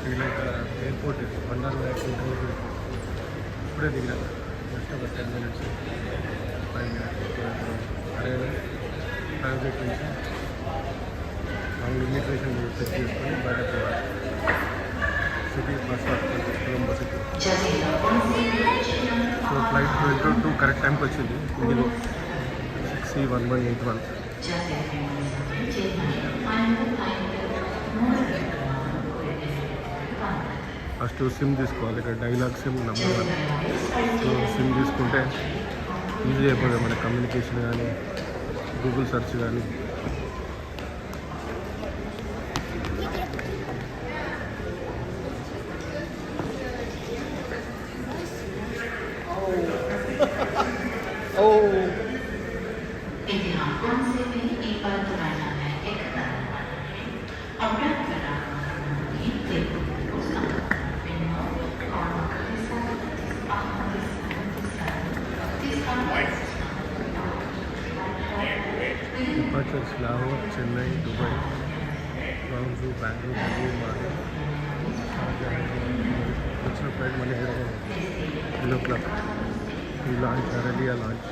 Sri Lanka airport Wonderla ఇప్పుడే దిగిన just ఒక 10 minutes 5 minutes అరైవల్ ట్రాన్సిట్ నుంచి ఇమిగ్రేషన్ చెక్ చేసుకొని బయట పోవాలి city bus Colombo city. So flight 12:02 correct టైంకి వచ్చింది ఇండిగో 6C1181. ఫస్ట్ సిమ్ తీసుకోవాలి, ఇక్కడ dialogue SIM number 1. So SIM తీసుకుంటే ఈజీ అయిపోతుంది మన కమ్యూనికేషన్ కానీ గూగుల్ సెర్చ్ కానీ. డిపార్చర్స్ లాహోర్, చెన్నై, దుబాయ్, బాంజు, బెంగళూరు, ఢిల్లీ, మాలి, వచ్చిన ఫ్లైట్ మళ్ళీ హైదరాబాద్ 3 o'clock. ఈ launch aralia launch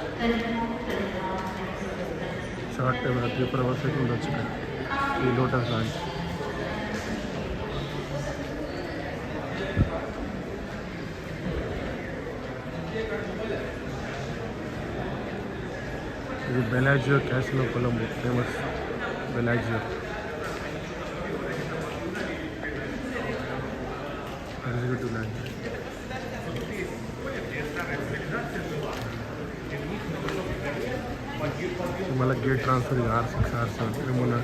short time 3-4 hours అయితే ఉండొచ్చు ఇక్కడ. ఈ లోటస్ లాంచ్ ఇది బెలాజియో casino Colombo, famous బెలాజియో. Executive launch మళ్ళీ గేట్ ట్రాన్స్ఫర్ ఇది R6 R7. మొన్న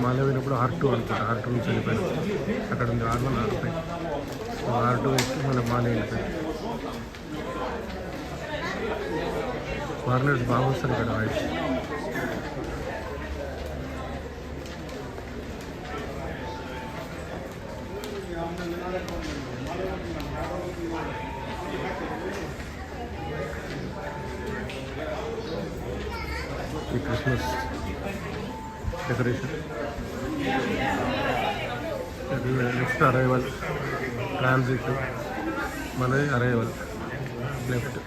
మాలే పోయినప్పుడు R2 అనుకుంటా, R2 నుంచి వెళ్ళిపోయాను. అక్కడ ఉంది R1 R5. సో R2 ఎక్కి మళ్ళీ మాలే వెళ్ళిపోయాను. ఫారినర్స్ బాగా వస్తారు ఇక్కడ వాయిస్. ఈ Christmas decoration. Next arrival transit, మనది అరైవల్ లెఫ్ట్.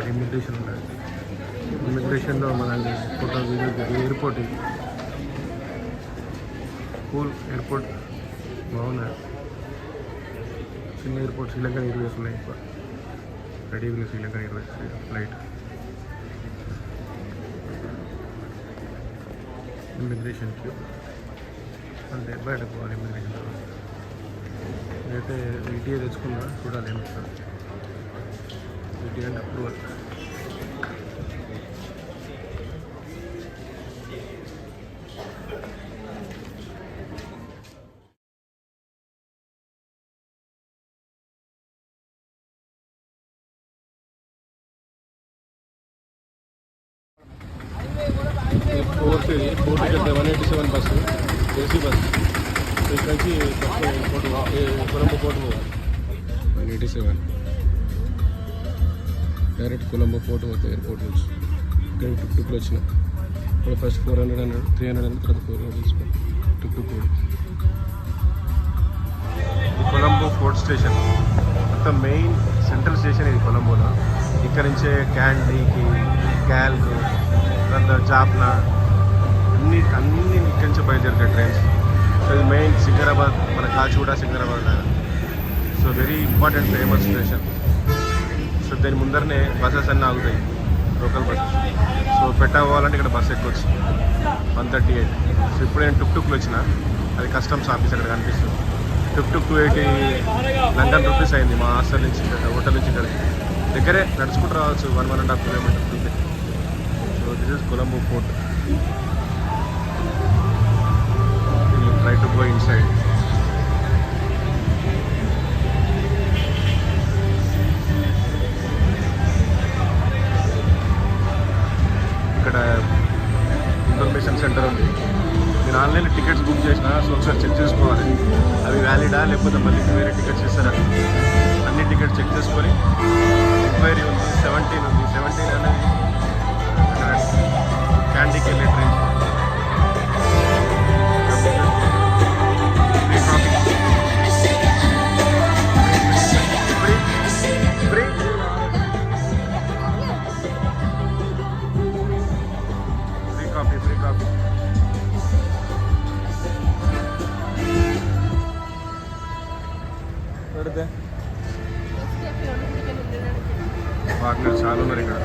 ఇమిగ్రేషన్ ఉంటుంది. ఇమిగ్రేషన్లో మన ఫోటో వీడియో ఎయిర్పోర్ట్, ఇది కూల్ ఎయిర్పోర్ట్, బాగున్నాయి. చిన్న ఎయిర్పోర్ట్, శ్రీలంక ఎయిర్వేస్ ఉన్నాయి. రెడీ ఉంది Sri Lanka airways flight. Immigration queue అంటే బయట పోవాలి. ఇమిగ్రేషన్ అయితే ఈటీఏ తెచ్చుకున్నా, చూడాలి ఏం వస్తుంది. ఈటీఏ అంటే approval. Four ticket 187 bus, AC bus. ఇక్కడ నుంచి కొలంబో పోర్ట్ పోవాలి. 187 డైరెక్ట్ కొలంబో పోర్ట్ పోతుంది ఎయిర్పోర్ట్ నుంచి. ఇక్కడ టుక్టుక్లో వచ్చినాం. ఇప్పుడు ఫస్ట్ 400 అన్నాడు, 300 అన్నాడు, తర్వాత 400 తీసుకోండి. టుక్టుక్ కొలంబో ఫోర్ట్ స్టేషన్ మొత్తం మెయిన్ సెంట్రల్ స్టేషన్ ఇది కొలంబోలో. ఇక్కడ నుంచే క్యాండీకి, క్యాల్కు, తర్వాత జాఫ్నా అన్నీ ఇక్కడి నుంచి బయలుదేరుతాయి ట్రైన్స్. సో ఇది మెయిన్ సికింద్రాబాద్, మన Kacheguda Secunderabad. So very important famous station. So దీని ముందరనే బస్సెస్ అన్నీ ఆగుతాయి, లోకల్ బస్సెస్. సో పెట్టాలంటే ఇక్కడ బస్సు ఎక్కొచ్చు 138. సో ఇప్పుడు నేను టుక్టుక్లో వచ్చిన, అది కస్టమ్స్ ఆఫీస్ అక్కడ కనిపిస్తుంది. టుక్టుక్ 280 లండన్ రూపీస్ అయింది మా హాస్టల్ నుంచి, హోటల్ నుంచి ఇక్కడ దగ్గరే, నడుచుకుంటూ రావచ్చు 1-1.5 kilometers. So this is Colombo fort. Try to go inside. ఇక్కడ ఇన్ఫర్మేషన్ సెంటర్ ఉంది. నేను ఆన్లైన్లో టికెట్స్ బుక్ చేసిన, సో ఒకసారి చెక్ చేసుకోవాలి అవి వ్యాలిడా లేకపోతే మళ్ళీ వేరే టికెట్స్ ఇస్తారా. అన్ని టికెట్స్ చెక్ చేసుకొని ఎంక్వైరీ ఉంది. 17 ఉంది, 17 పార్ట్నర్ చాలా ఉన్నారు ఇక్కడ.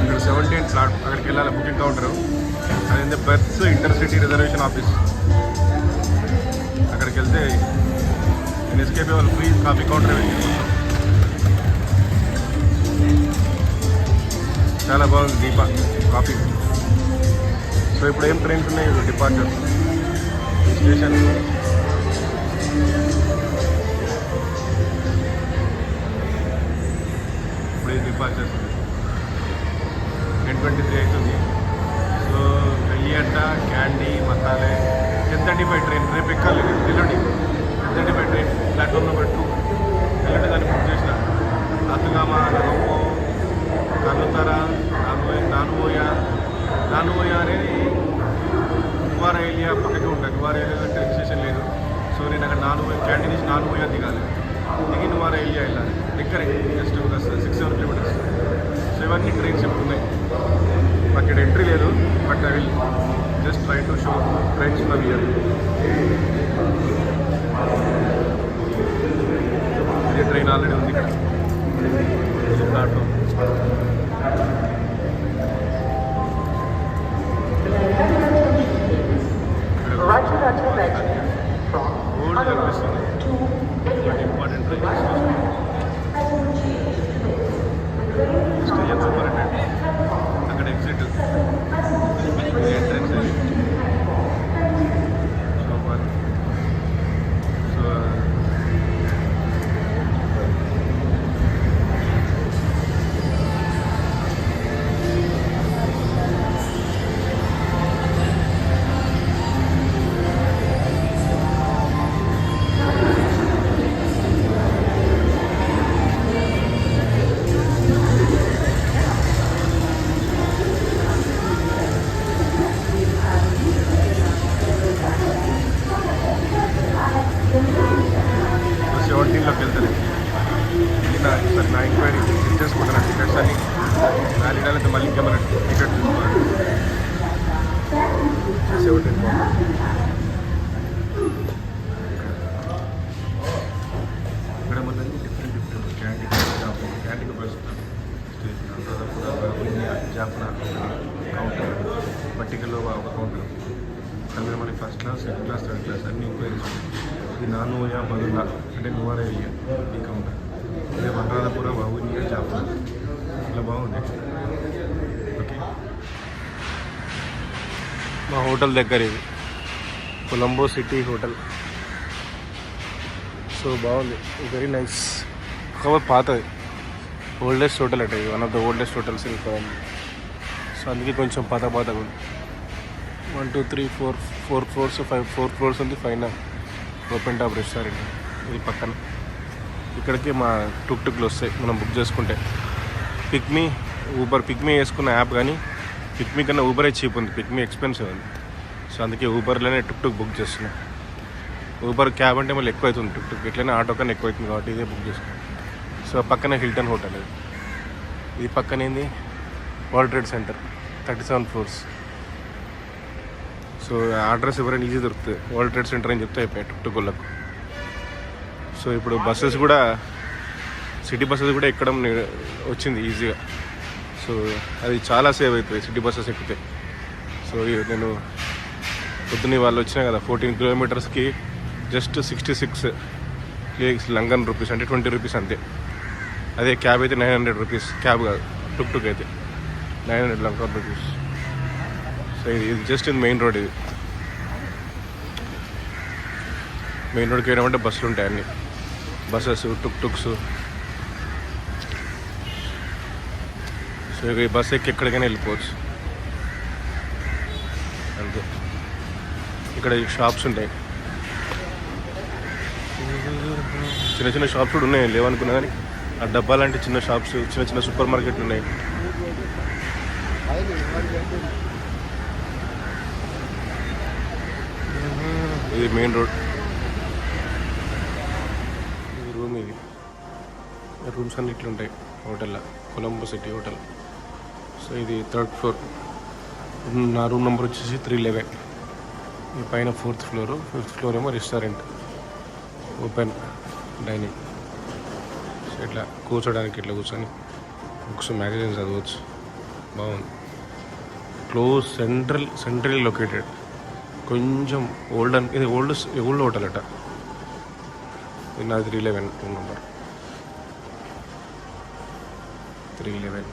ఇక్కడ 17th ఫ్లాట్ అక్కడికి వెళ్ళాలి, బుకింగ్ కౌంటర్. అదేంటే బెర్త్ ఇంటర్సిటీ రిజర్వేషన్ ఆఫీస్. అక్కడికి వెళ్తే ఎస్కేపీ వాళ్ళు ఫ్రీ కాఫీ కౌంటర్ వెళ్ళి చాలా బాగుంది దీప కాఫీ. సో ఇప్పుడు ఏం ట్రైన్స్ ఉన్నాయి డిపార్చర్ స్టేషన్. ఇప్పుడు ఇది డిపార్చర్స్ 10:23 అవుతుంది. సో వెయ్యట క్యాండీ మసాలే 10:35 ట్రైన్ రేపు ఎక్కాలి. ఎల్లుండి 10:35 ట్రైన్ ప్లాట్ఫామ్ నెంబర్ 2. ఎల్లుండి దాన్ని బుక్ చేసిన. అతుగామా నగంపో కన్నుతర నానుబోయ అనేది నువారా ఏరియా పక్కకి ఉంటుంది. నువారా ఏరియా ట్రైన్ స్టేషన్ లేదు. సో నేను అక్కడ క్యాంటీన్ నుంచి నానుబోయ దిగాలి. దిగి నువారా ఏరియా వెళ్ళాలి. దగ్గరే జస్ట్ ఒక 6-7 కిలోమీటర్స్. సో ఇవన్నీ ట్రైన్స్ చెప్తున్నాయి. మాకు ఇక్కడ ఎంట్రీ లేదు, but I will just try to show trains ఉన్న ఇయర్. ఇదే ట్రైన్ ఆల్రెడీ ఉంది ఇక్కడ. ఇది ప్లాట్ఫామ్. ఓల్డ్ కనిపిస్తుంది, but important train station superintendent. అక్కడ ఎగ్జిట్ ఎంట్రన్స్ అది. సో లోకి వెళ్తాను. సార్ నా ఎంక్వైరీ చెక్ చేసుకుంటాను టికెట్స్ అని. వ్యాలిడ్ అయితే మళ్ళీ ఇంకేమైనా టికెట్ తీసుకోవాలి. 17 ఇక్కడ మళ్ళీ different canteen bus station Jaffna counter, పట్టికలో ఒక కౌంటర్. అక్కడ మళ్ళీ first class, second class, third class అన్ని ఎంక్వైరీస్. ఇది నానుబోయ బదులా అంటే నువారా ఏరియా ఈ కౌంటర్. అదే వనరాధపుర వవునియా జాఫ్నా. ఇలా బాగుంది. ఓకే, మా హోటల్ దగ్గర ఇది కొలంబో సిటీ హోటల్. సో బాగుంది, వెరీ నైస్. కాబట్టి పాతది, ఓల్డెస్ట్ హోటల్ అంటే ఇది one of the oldest hotels in Colombo. So అందుకే కొంచెం పాతగా ఉంది. 1 2 3 4 ఫ్లోర్స్ 4 ఫ్లోర్స్ ఉంది. పైన ఓపెన్ టాప్ రెస్టారెంట్ ఇది పక్కన. ఇక్కడికి మా టుక్లు వస్తాయి మనం బుక్ చేసుకుంటే. పిక్మీ పిక్మీ వేసుకున్న యాప్, కానీ పిక్మీ కన్నా ఊబరే చీప్ ఉంది. పిక్మీ ఎక్స్పెన్సివ్ ఉంది. సో అందుకే ఊబర్లోనే టుక్ బుక్ చేస్తున్నాం. ఊబర్ క్యాబ్ అంటే మళ్ళీ ఎక్కువ అవుతుంది, టుక్ ఎట్లయినా ఆటో కన్నా ఎక్కువ అవుతుంది కాబట్టి ఇదే బుక్ చేసుకున్నాం. సో పక్కనే హిల్టన్ హోటల్ ఇది పక్కన ఏంది world trade centre 37 floors. So address ఎవరైనా ఈజీ దొరుకుతుంది. వరల్డ్ ట్రేడ్ సెంటర్ అని చెప్తే అయిపోయాయి టుక్లకు. సో ఇప్పుడు బస్సెస్ కూడా, సిటీ బస్సెస్ కూడా ఎక్కడం వచ్చింది ఈజీగా. సో అది చాలా సేవ్ అవుతుంది సిటీ బస్సెస్ ఎక్కితే. సో నేను పొద్దున్న వాళ్ళు వచ్చినా కదా 14 కిలోమీటర్స్కి జస్ట్ 66 లంగన్ రూపీస్, అంటే 20 రూపీస్ అంతే. అదే క్యాబ్ అయితే 900 రూపీస్. క్యాబ్ కాదు, టుక్ అయితే 900 లంగన్ రూపీస్. సో ఇది జస్ట్ ఇది మెయిన్ రోడ్. ఇది మెయిన్ రోడ్కి వెళ్ళామంటే బస్సులు ఉంటాయి, అన్ని బస్సెస్, టుక్స్. సో ఈ బస్ ఎక్కి ఎక్కడికైనా వెళ్ళిపోవచ్చు అంతే. ఇక్కడ షాప్స్ ఉంటాయి, చిన్న చిన్న షాప్స్ కూడా ఉన్నాయి, లేవనుకున్నా కానీ ఆ డబ్బా లాంటి చిన్న షాప్స్, చిన్న చిన్న సూపర్ మార్కెట్లు ఉన్నాయి. ఇది మెయిన్ రోడ్. ఇది రూమ్. ఇది రూమ్స్ అన్ని ఇట్లా ఉంటాయి హోటల్లో, కొలంబో సిటీ హోటల్. సో ఇది 3rd ఫ్లోర్. నా రూమ్ నెంబర్ వచ్చేసి 311. ఈ పైన 4th ఫ్లోర్, 5th ఫ్లోర్ ఏమో రెస్టారెంట్, ఓపెన్ డైనింగ్. సో ఇట్లా కూర్చోడానికి ఇట్లా కూర్చొని బుక్స్ మ్యాగజైన్స్ చదవచ్చు. బాగుంది. Close central located. కొంచెం ఓల్డ్ ఇది ఓల్డ్ హోటల్ అట. ఇది నాది 311 రూమ్ నెంబర్ 311.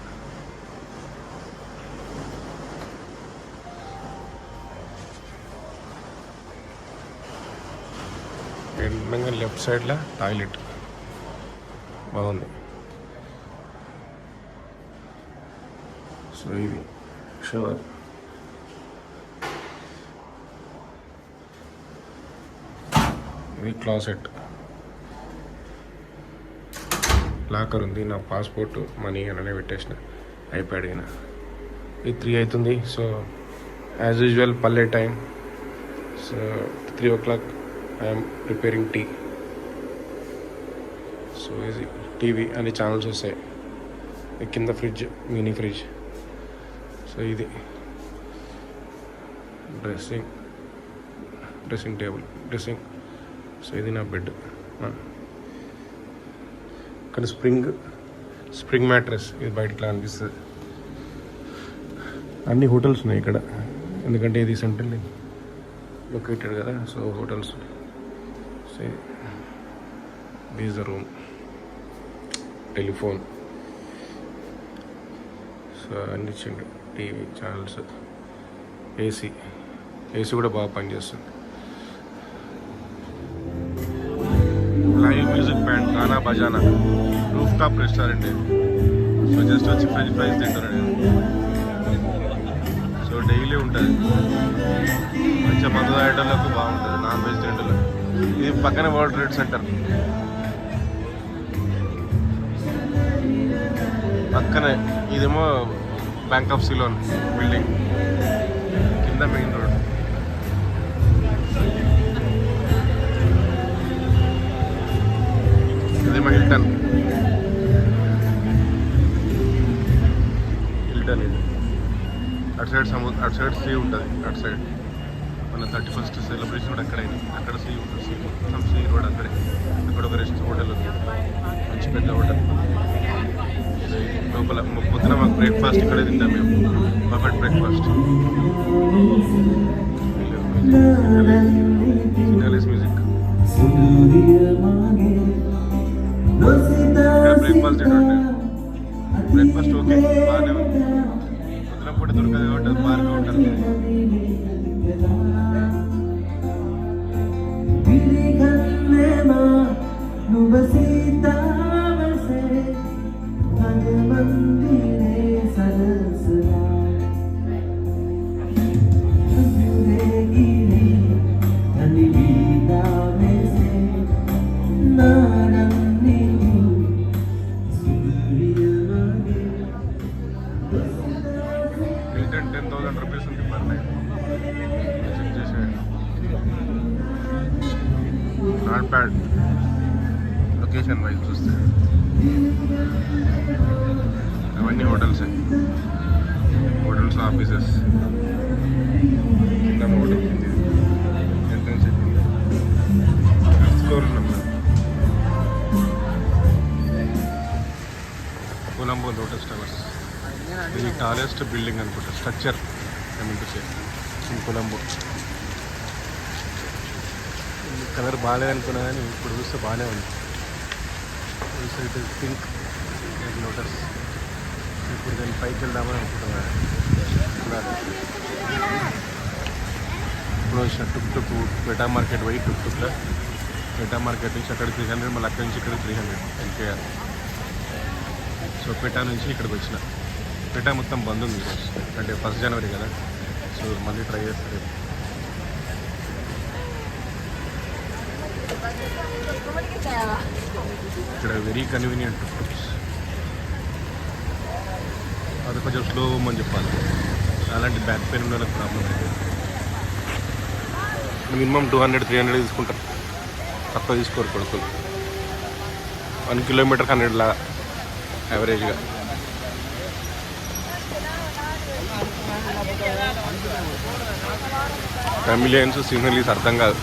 ఎండంగా లెఫ్ట్ సైడ్లో టాయిలెట్ బాగుంది. సో ఇది షవర్. ఇది క్లాసెట్. లాకర్ ఉంది. నా పాస్పోర్ట్ మనీ అలానే పెట్టేసిన, ఐప్యాడ్ అయినా. ఇది 3 అవుతుంది. సో యాజ్ యూజువల్ పల్లె time. So 3 o'clock I'm preparing tea. So ఇది టీవీ అన్ని ఛానల్స్ వస్తాయి. కింద ఫ్రిడ్జ్, మినీ ఫ్రిడ్జ్. సో ఇది డ్రెస్సింగ్ టేబుల్. సో ఇది నా బెడ్. కానీ స్ప్రింగ్ మ్యాట్రెస్. ఇది బయట ఇట్లా అనిపిస్తుంది. అన్ని హోటల్స్ ఉన్నాయి ఇక్కడ, ఎందుకంటే ఇది సెంట్రల్ లొకేటెడ్ కదా. So hotels. So this the room. Telephone. So అన్ని ఇచ్చిండు. టీవీ ఛానల్స్, ఏసీ కూడా బాగా పనిచేస్తుంది. లైవ్ మ్యూజిక్ బ్యాండ్, గానా బజానా, roof top restaurant. So just వచ్చి ఫ్రెంచ్ ఫ్రైస్ తింటారు నేను. సో డైలీ ఉంటుంది. మంచిగా మందు తాగేటోళ్ళకు బాగుంటుంది, నాన్ వెజ్ తింటోళ్ళకు. ఇది పక్కన వరల్డ్ ట్రేడ్ సెంటర్, పక్కనే. ఇదేమో బ్యాంక్ ఆఫ్ సిలోన్ బిల్డింగ్, కింద మెయిన్ రోడ్. ఇదేమో హిల్టన్ ఇది. అటు సైడ్ సీ ఉంటుంది. అటు సైడ్ మన 31st సెలబ్రేషన్ కూడా అక్కడైంది. అక్కడ సీ ఉంటుంది. మొత్తం సీ రోడ్ అక్కడే. అక్కడ ఒక హోటల్ ఉంది, మంచి పెద్ద హోటల్. లోపల పొద్దున మాకు బ్రేక్ఫాస్ట్ ఇక్కడే తింటాం మేము, buffet breakfast. Sinhalese music. Breakfast ఏంటంటే బ్రేక్ఫాస్ట్ ఓకే, బాగానే ఉంది. పొద్దున పూట దొరకదు కాబట్టి బాగా ఉంటుంది. హిల్టన్ 10,000 రూపీస్ ఉంది పర్ నైట్. చెక్ చేసేయండి. నాట్ బ్యాడ్ లొకేషన్ వైజ్ చూస్తే. అవన్నీ hotels, offices. Hotel entrance floor ఉన్నాం. Colombo lotus towers. ఇది టాలెస్ట్ బిల్డింగ్ అనుకుంటా, స్ట్రక్చర్ ఇన్ కొలంబో. కలర్ బాగాలేదనుకున్నా కానీ ఇప్పుడు చూస్తే బాగానే ఉంది. It is pink lotus. ఇప్పుడు నేను పైకి వెళ్దామని అనుకుంటున్నాను. ఇప్పుడు వచ్చిన టుక్ పెటా మార్కెట్ పోయి టుక్లో పెటా మార్కెట్ నుంచి అక్కడ 300, మళ్ళీ అక్కడి నుంచి ఇక్కడ 300 ఎన్కేఆర్. సో పెటా నుంచి ఇక్కడికి వచ్చిన. పెటా మొత్తం బంద్ ఉంది ఈరోజు, అంటే 1st జనవరి కదా. సో మళ్ళీ ట్రై చేస్తారు. ఇక్కడ వెరీ కన్వీనియంట్ టుక్స్. అది కొంచెం స్లో అని చెప్పాలి. అలాంటి బ్యాక్ పెయిన్ ఉన్న వాళ్ళకి ప్రాబ్లం అయితే మినిమం 200-300 తీసుకుంటారు, తక్కువ తీసుకోరు కొడుకులు. 1 కిలోమీటర్కి 100 లాగా యావరేజ్గా. ఫ్యామిలియన్స్ సీనరీస్ అర్థం కాదు,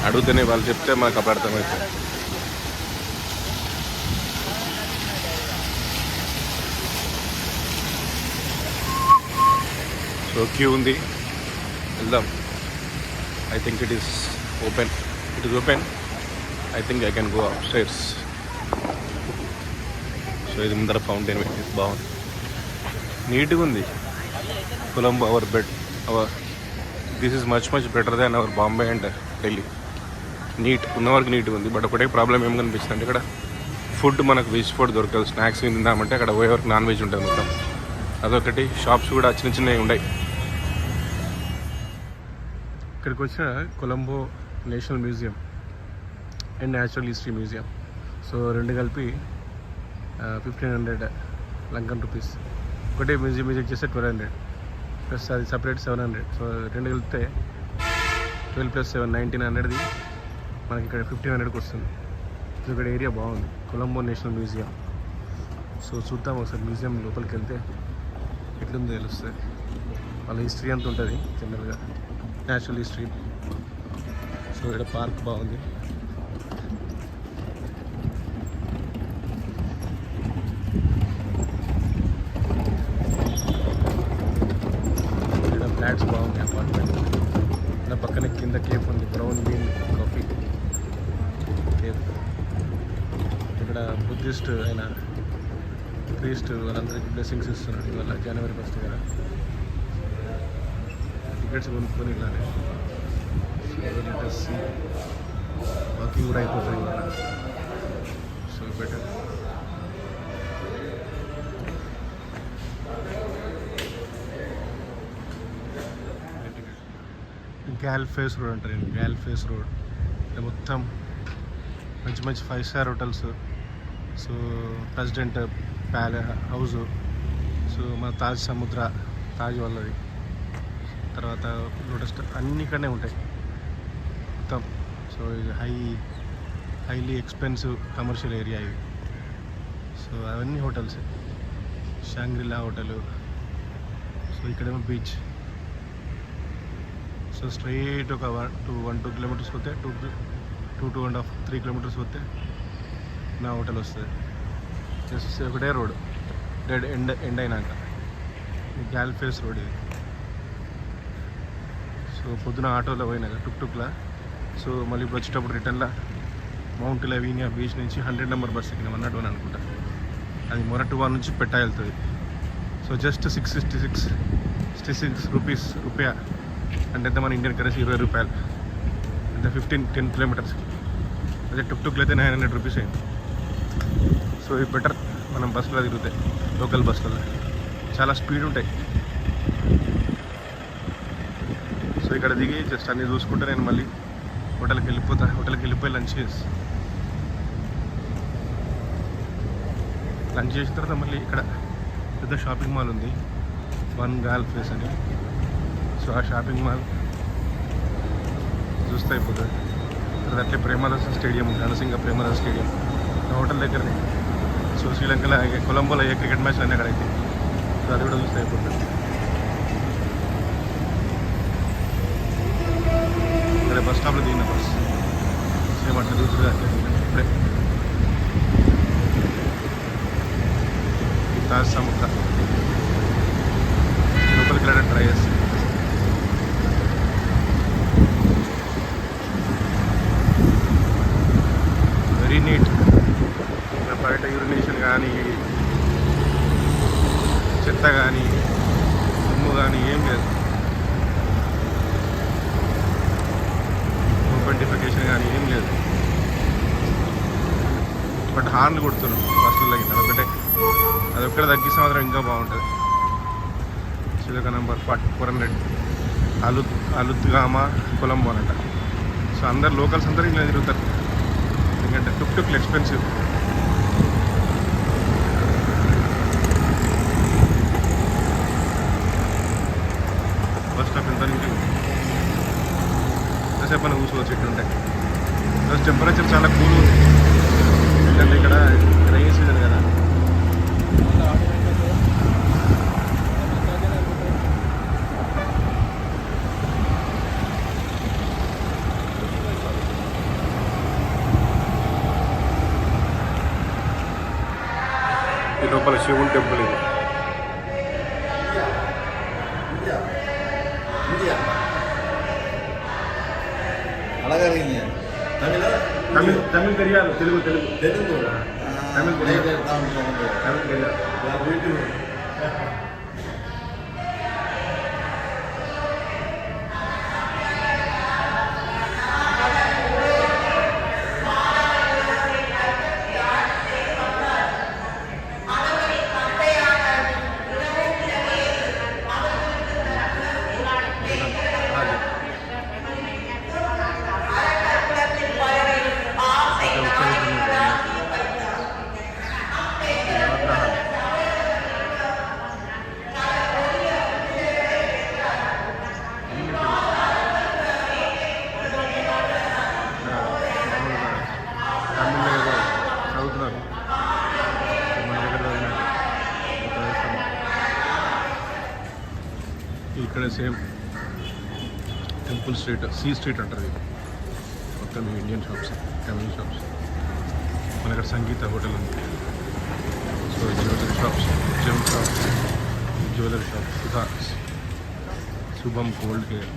అడిగితేనే వాళ్ళు చెప్తే మాకు అప్పుడు అర్థమవుతుంది. సో క్యూ ఉంది, వెళ్దాం. I think it is open. I think I can go upstairs. So ఇది ముందర ఫౌంటైన్ పెట్టి బాగుంది, నీట్గా ఉంది. Colombo this is much better than our Bombay and Delhi. ఉన్నవరకు నీట్గా ఉంది. బట్ ఒకటే ప్రాబ్లం ఏం కనిపిస్తుంది అంటే ఇక్కడ ఫుడ్ మనకు వెజ్ ఫుడ్ దొరకదు. స్నాక్స్ తిందామంటే అక్కడ పోయేవరకు నాన్ వెజ్ ఉంటుంది మొత్తం. అదొకటి. షాప్స్ కూడా చిన్నవి ఉన్నాయి. ఇక్కడికి వచ్చిన Colombo national museum and natural history museum. So రెండు కలిపి 1500 లంకన్ రూపీస్. ఒకటే మ్యూజియం విజిట్ చేస్తే 1200 ప్లస్ అది సపరేట్ 700. సో రెండు కలిపితే 12 + 7 1900ది మనకి ఇక్కడ 1500కి వస్తుంది. సో ఇక్కడ ఏరియా బాగుంది, కొలంబో నేషనల్ మ్యూజియం. సో చూద్దాం ఒకసారి మ్యూజియం లోపలికి వెళ్తే ఎట్లుందో తెలుస్తుంది. వాళ్ళ హిస్టరీ అంతా ఉంటుంది జనరల్గా, న్యాచురల్ హిస్టరీ. సో ఇక్కడ పార్క్ బాగుంది. ఇక్కడ ఫ్లాట్స్ బాగుంది, అపార్ట్మెంట్. ఇలా పక్కన కింద కేఫ్ ఉంది, బ్రౌన్ బీన్ కాఫీ కేఫ్. ఇక్కడ బుద్ధిస్ట్ అయిన క్రీస్ట్ వాళ్ళందరికీ బ్లెస్సింగ్స్ ఇస్తున్నాడు ఇవాళ జనవరి 1 కదా. టికెట్స్ కొనుక్కొని ఇలానే వాకింగ్ కూడా అయిపోతుంది ఇవాళ. So better. గ్యాల్ఫేస్ రోడ్ అంటారు. గ్యాల్ఫేస్ రోడ్ ఇక్కడ మొత్తం మంచి 5 star hotels. So president house. So మన తాజ్ వాళ్ళది. తర్వాత లోటస్ అన్నీ ఇక్కడనే ఉంటాయి మొత్తం. సో ఇది హైలీ ఎక్స్పెన్సివ్ కమర్షియల్ ఏరియా ఇది. సో అవన్నీ హోటల్స్. షాంగ్రిలా హోటల్. సో ఇక్కడేమో బీచ్. సో స్ట్రైట్ ఒక 1-2 కిలోమీటర్స్ పోతే 2.5-3 కిలోమీటర్స్ పోతే నా హోటల్ వస్తుంది. జస్ట్ ఒకటే రోడ్, డెడ్ ఎండ్ అయినాక గ్యాల్ఫేస్ రోడ్ ఇది. సో పొద్దున ఆటోలో పోయినా టుక్లా. సో మళ్ళీ ఇప్పుడు వచ్చేటప్పుడు రిటర్న్లో మౌంట్ లవీనియా బీచ్ నుంచి 100 నెంబర్ బస్ ఎక్కిన 101 అనుకుంటా. అది మొరటువా నుంచి పెట్టా వెళ్తుంది. సో జస్ట్ 666 రూపీస్ అంటే మన ఇండియన్ కరెన్సీ 20 రూపాయలు. అంటే 10 కిలోమీటర్స్కి. అదే టుక్లో అయితే 900 రూపీస్ అయింది. సో ఇది బెటర్ మనం బస్సులో తిరుగుతాయి, లోకల్ బస్సులలో చాలా స్పీడ్ ఉంటాయి. సో ఇక్కడ దిగి జస్ట్ అన్నీ చూసుకుంటే నేను మళ్ళీ హోటల్కి వెళ్ళిపోయి లంచ్ చేసిన తర్వాత మళ్ళీ ఇక్కడ పెద్ద షాపింగ్ మాల్ ఉంది, వన్ గాల్ఫేస్ అని. సో ఆ షాపింగ్ మాల్ చూస్తే అయిపోతుంది. తర్వాత అట్లే ప్రేమదాస స్టేడియం ఉంది, రణసింగ ప్రేమదాస స్టేడియం నా హోటల్ దగ్గరనే. సో శ్రీలంకలో కొలంబోలో అయ్యే క్రికెట్ మ్యాచ్లు అన్నీ అక్కడైతే. సో అది కూడా చూస్తే అయిపోతుంది. ఇక్కడ బస్ స్టాప్లో దిగిన బస్ సేమ్ అట్లా చూస్తుంది. ఇప్పుడే తాజ్ సముద్ర లోపలికి వెళ్ళడం ట్రై చేస్తాను. Very neat. బయట యూరినేషన్ కానీ చెత్త కానీ దుమ్ము కానీ ఏం లేదు. ఓపెన్ డిఫికేషన్ కానీ ఏం లేదు. బట్ హార్న్లు కొడుతున్నాం బస్సులకి. అదొక్కడ తగ్గిస్తే మాత్రం ఇంకా బాగుంటుంది. చిలక నెంబర్ 400 అలుత్గామా కొలంబో అంట. సో అందరు లోకల్స్ అందరూ ఇలా తిరుగుతారు, ఎందుకంటే టుక్లు ఎక్స్పెన్సివ్. బస్ స్టాప్ ఎంత నుంచి ఎంతసేపు అని కూర్చోవచ్చు. ఇట్లుంటాయి ప్లస్ టెంపరేచర్ చాలా కూల్ ఉంది, ఎందుకంటే ఇక్కడ రైన్ సీజన్ కదా. శివుని టెంపుల్ ఇది. తమిళ్ తమిళ్ తెలియాలి, తెలుగు తెలుగు తమిళ్ తెలియాలి. ఇక్కడ same temple street, sea street అంటారు ఇది. మొత్తం ఇండియన్ షాప్స్, ఫ్యామిలీ షాప్స్. మన ఇక్కడ సంగీత హోటల్ ఉంది. So jewellery shops, gem shops, jewellery shop, Sudhas, Shubham gold care,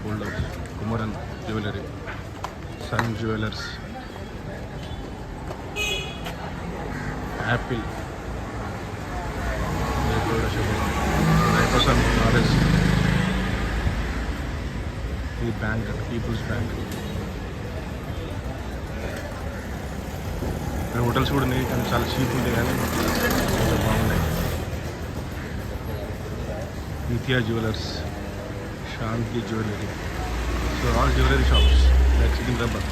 gold house, Kumaran jewellery, sun jewellers, Apple, knowledge. ఇది బ్యాంక్ అంటే పీపుల్స్ బ్యాంక్. హోటల్స్ కూడా ఉన్నాయి కానీ చాలా చీప్ ఉంటాయి, కానీ చాలా బాగున్నాయి. Nithya jewellers, Shanti jewellery. So all jewellery shops like Secunderabad.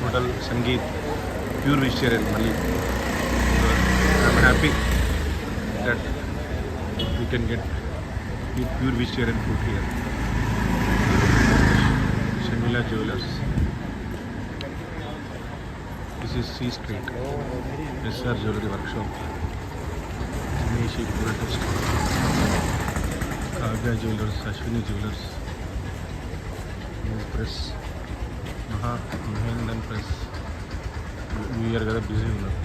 Hotel Sangeeth, pure vegetarian. మళ్ళీ I'm happy that we can get pure vegetarian food here. Shamila Jewelers. This is C Street. SR Jewelry Workshop. Meshi Purato Store. Kavya Jewelers, Ashwini Jewelers. Press. Mahendan Press. New Year kada busy unnadu.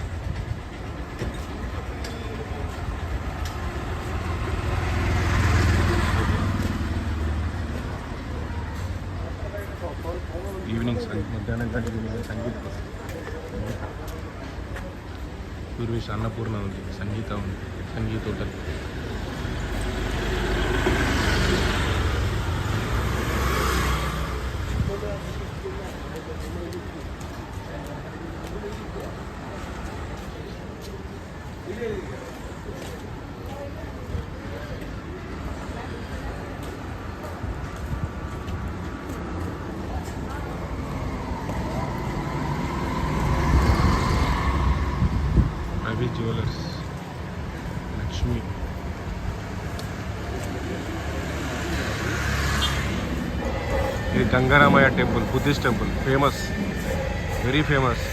Evening మధ్యాహ్నం కంటే సంగీత పూర్వీష్ అన్నపూర్ణ ఉంది, సంగీత ఉంది, సంగీత hotel. Jewellers, Lakshmi. ఇది Gangaramaya temple, Buddhist temple. Famous, very famous.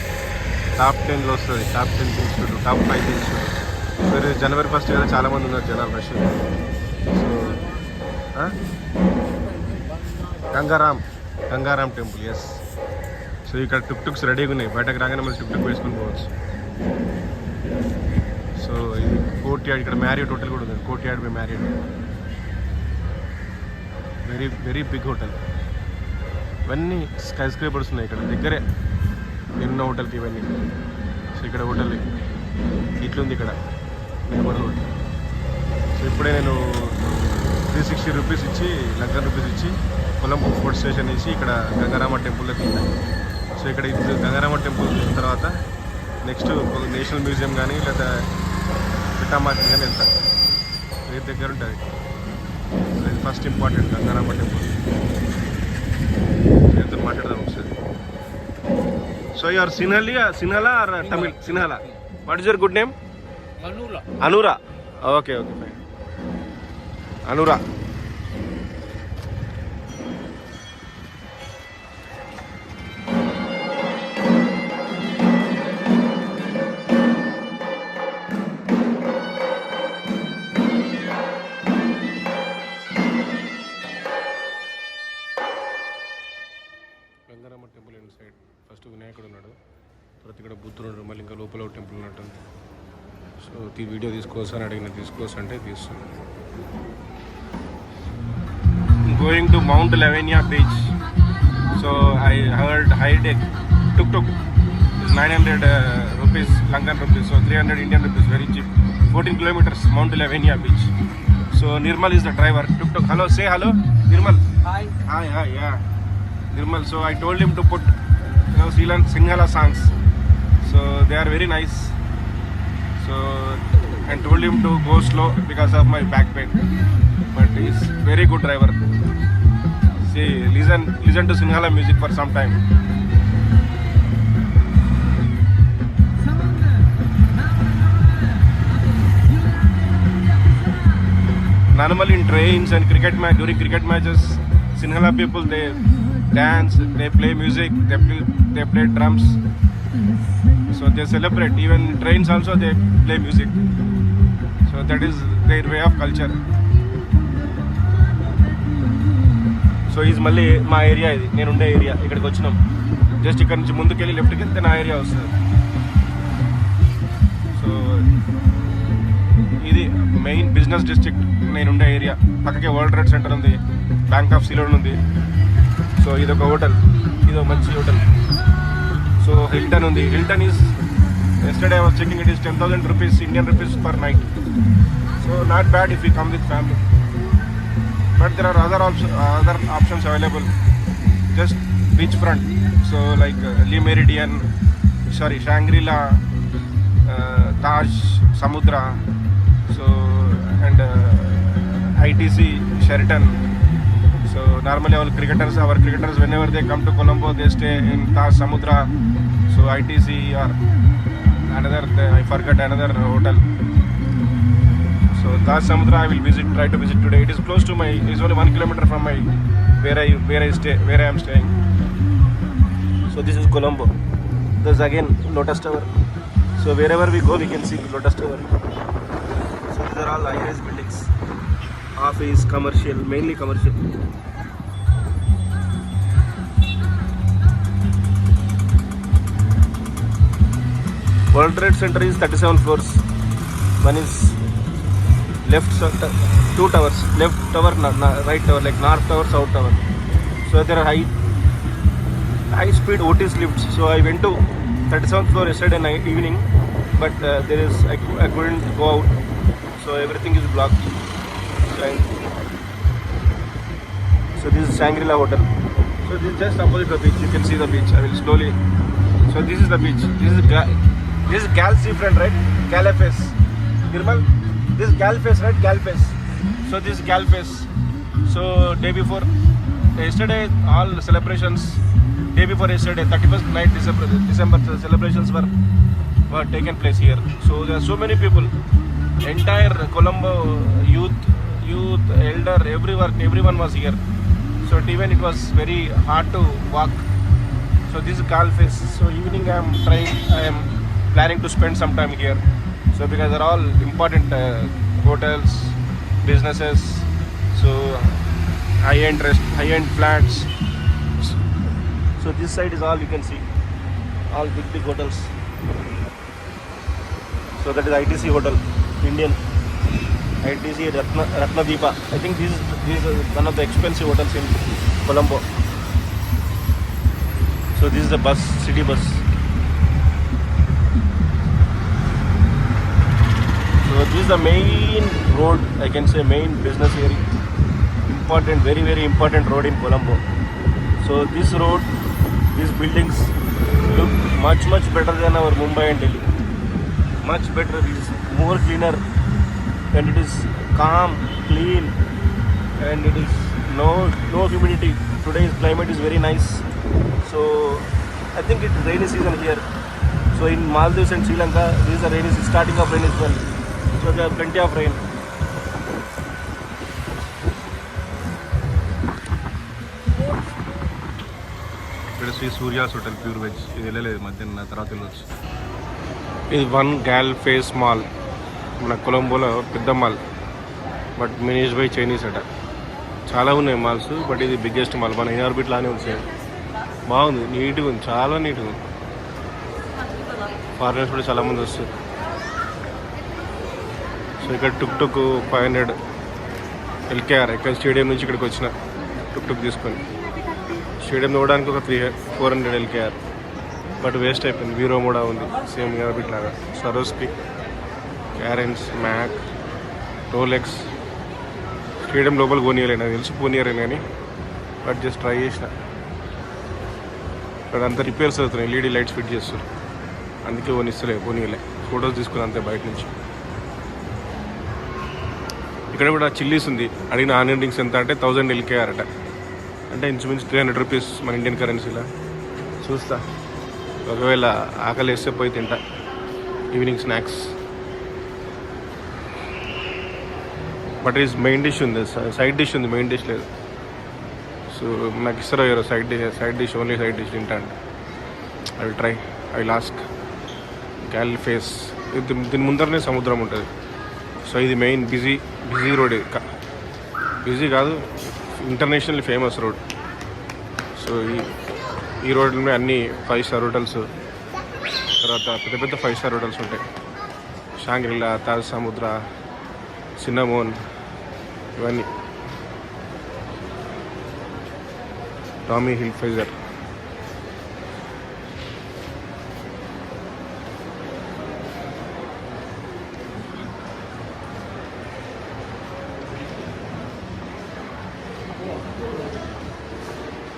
Top 10లో వస్తుంది, top 10 తీసుకుంటారు, top 5 తీసుకుంటారు. సరే జనవరి 1 కదా, చాలామంది ఉన్నారు జనాలు, rush. So Gangaram temple. Yes. So ఇక్కడ టుక్స్ రెడీగా ఉన్నాయి, బయటకు రాగానే మళ్ళీ టుక్ వేసుకొని పోవచ్చు. సో ఇది కోర్ట్యార్డ్. ఇక్కడ మ్యారియట్ హోటల్ కూడా ఉంది, Courtyard by Marriott. Very very big hotel. ఇవన్నీ స్కై స్క్రేపర్స్ ఉన్నాయి ఇక్కడ దగ్గరే, ఎన్నో హోటల్కి ఇవన్నీ. సో ఇక్కడ హోటల్ ఇట్లుంది ఇక్కడ నైబర్హుడ్. సో ఇప్పుడే నేను 360 రూపీస్ ఇచ్చి, లంకన్ రూపీస్ ఇచ్చి కొలంబో ఫోర్ట్ స్టేషన్ నుంచి ఇక్కడ గంగారామ టెంపుల్లోకి వెళ్ళాను. సో ఇక్కడ ఇది గంగారామ టెంపుల్ చూసిన తర్వాత నెక్స్ట్ నేషనల్ మ్యూజియం కానీ లేదా పిట్టా మార్కెట్ కానీ వెళ్తాను. వేరే దగ్గర ఉంటుంది. ఇది ఫస్ట్ ఇంపార్టెంట్ గంగారామ టెంపుల్. ఎంతో మాట్లాడదాం ఒకసారి. So your Sinhala or Tamil? Sinhala. What is your good name? Anura. Okay okay fine. Anura. Gangarama temple inside. First వినాయకుడు ఉన్నాడు, తర్వాత ఇక్కడ బుద్ధుడు, మళ్ళీ ఇంకా లోపల టెంపుల్ ఉన్నట్టుంది. సో వీడియో తీసుకోవచ్చని అడిగిన తీసుకోవచ్చంటే తీస్తాను. Going to Mount Lavinia beach. So I heard hired tuk-tuk is 900 rupees Lankan rupees, so 300 Indian rupees, very cheap. 14 kilometers Mount Lavenia beach. So Nirmal is the driver. Tuk-tuk. Hello, say hello, Nirmal. Hi. Hi, yeah, Nirmal. So I told him to put Sinhala songs. So they are very nice. So I told him to go slow because of my back pain. But he's very good driver. See, listen to Sinhala music for some time. Normally in trains and during cricket matches, Sinhala people, they dance, they play music, they play drums. So they celebrate. Even in trains also they play music. So that is their way of culture. So ఇది మళ్ళీ మా area, ఇది నేను ఉండే area. ఇక్కడికి వచ్చినాం. Just ఇక్కడ నుంచి ముందుకెళ్ళి లెఫ్ట్కి వెళ్తే నా ఏరియా వస్తుంది. సో ఇది మెయిన్ బిజినెస్ డిస్ట్రిక్ట్ నేను ఉండే ఏరియా. పక్కకే వరల్డ్ ట్రేడ్ సెంటర్ ఉంది, బ్యాంక్ ఆఫ్ సిలోన్ ఉంది. సో ఇది ఒక హోటల్, ఇది ఒక మంచి హోటల్. సో హిల్టన్ ఉంది. Hilton is yesterday I was checking, it is 10,000 rupees Indian rupees per night. So not bad if you come with family. But there are other options available. Just beachfront. So like Le Méridien, Shangri-La, Taj, Samudra. So and ITC, Sheraton. So normally our cricketers whenever they come to Colombo, they stay in Taj, Samudra. So ITC or another, I forgot another hotel. So Taj Samudra I will try to visit today. It is close to it is only 1 kilometer from where I am staying. So this is Colombo. There's again Lotus Tower. So wherever we go we can see Lotus Tower. So these are all high-rise buildings. Office, commercial, mainly commercial. World Trade Center is 37 floors. One is left, 2 towers, left tower, right tower, like north tower, south tower. So there are high speed Otis lifts. So I went to 37th floor yesterday evening, but I couldn't go out. So everything is blocked. So this is Shangri-La Hotel. So this is just opposite the beach. You can see the beach. I will slowly. So this is the beach. This is Gal seafront, right? Galface. Nirmal, this is Galface, right? Galface. So this is Galface. So day before yesterday, all celebrations. Day before yesterday, 31st night December celebrations were taken place here. So there are so many people. Entire Colombo youth, elder, everyone was here. So even it was very hard to walk. So this is Galface. So evening I am planning to spend some time here. So because they're all important hotels, businesses, so high-end flats. So this side is all you can see, all big hotels. So that is ITC hotel, Indian ITC Ratnadeepa. I think this is one of the expensive hotels in Colombo. So this is the bus, city bus. So this is the main road, I can say main business area. Important, very, very important road in Colombo. So this road, these buildings look much better than our Mumbai and Delhi. Much better, it is more cleaner and it is calm, clean, and it is no humidity. Today's climate is very nice. So I think it's rainy season here. So in Maldives and Sri Lanka, this is the rainy season, starting of rainy season. So there are plenty of rain. ఇక్కడ Sri Surya's hotel pure veg. ఇది వెళ్ళలేదు మధ్యాహ్నం, తర్వాత వెళ్ళొచ్చు. ఇది Galface mall, మన కొలంబోలో పెద్ద mall, but manage by Chinese అట. చాలా ఉన్నాయి మాల్స్, బట్ ఇది బిగ్గెస్ట్ మాల్. మన ఇన్ఆర్బిట్ లానే ఉంది సేమ్. బాగుంది, నీట్గా ఉంది, చాలా నీట్గా ఉంది. ఫారినర్స్ కూడా చాలామంది వస్తారు. సో ఇక్కడ టుక్ 500 ఎల్కేఆర్. ఇక్కడ స్టేడియం నుంచి ఇక్కడికి వచ్చిన టుక్ తీసుకొని స్టేడియం చూడడానికి ఒక 400 ఎల్కేఆర్. బట్ వేస్ట్ అయిపోయింది. వీరో కూడా ఉంది సేమ్ హ్యాబిట్ లాగా. సరోస్కి, క్యారెన్స్, మ్యాక్, రోలెక్స్. స్టేడియం లోపల పోనీయలే, నాకు తెలిసి పోనీయరేను కానీ బట్ జస్ట్ ట్రై చేసిన. ఇక్కడ అంతా రిపేర్స్ అవుతున్నాయి, ఎల్ఈడి లైట్స్ ఫిట్ చేస్తారు, అందుకే పోనీయలే. ఫొటోస్ తీసుకుని అంతే బయట నుంచి. ఇక్కడ కూడా చిల్లీస్ ఉంది. అడిగిన ఆనియన్ రింగ్స్ ఎంత అంటే 1000 ఎల్కేఆర్ అట. అంటే ఇంచుమించు 300 రూపీస్ మన ఇండియన్ కరెన్సీలా. చూస్తా, ఒకవేళ ఆకలి వేస్తే పోయి తింటా evening snacks. But is main dish ఉంది, సైడ్ డిష్ ఉంది, మెయిన్ డిష్ లేదు. సో నాకు ఇస్తారో ఎవరో side dish only side dish తింటా అంటే I will try. I will ask. Gall face దీని ముందరనే సముద్రం ఉంటుంది. సో ఇది మెయిన్ బిజీ రోడ్. ఇది బిజీ కాదు, ఇంటర్నేషనల్ ఫేమస్ రోడ్. సో ఈ రోడ్లోనే అన్ని 5 స్టార్ హోటల్స్, తర్వాత పెద్ద 5 స్టార్ హోటల్స్ ఉంటాయి. షాంగ్రిలా, తాజ్ సముద్ర, సిన్నమోన్, ఇవన్నీ. టామీ హిల్ఫైజర్.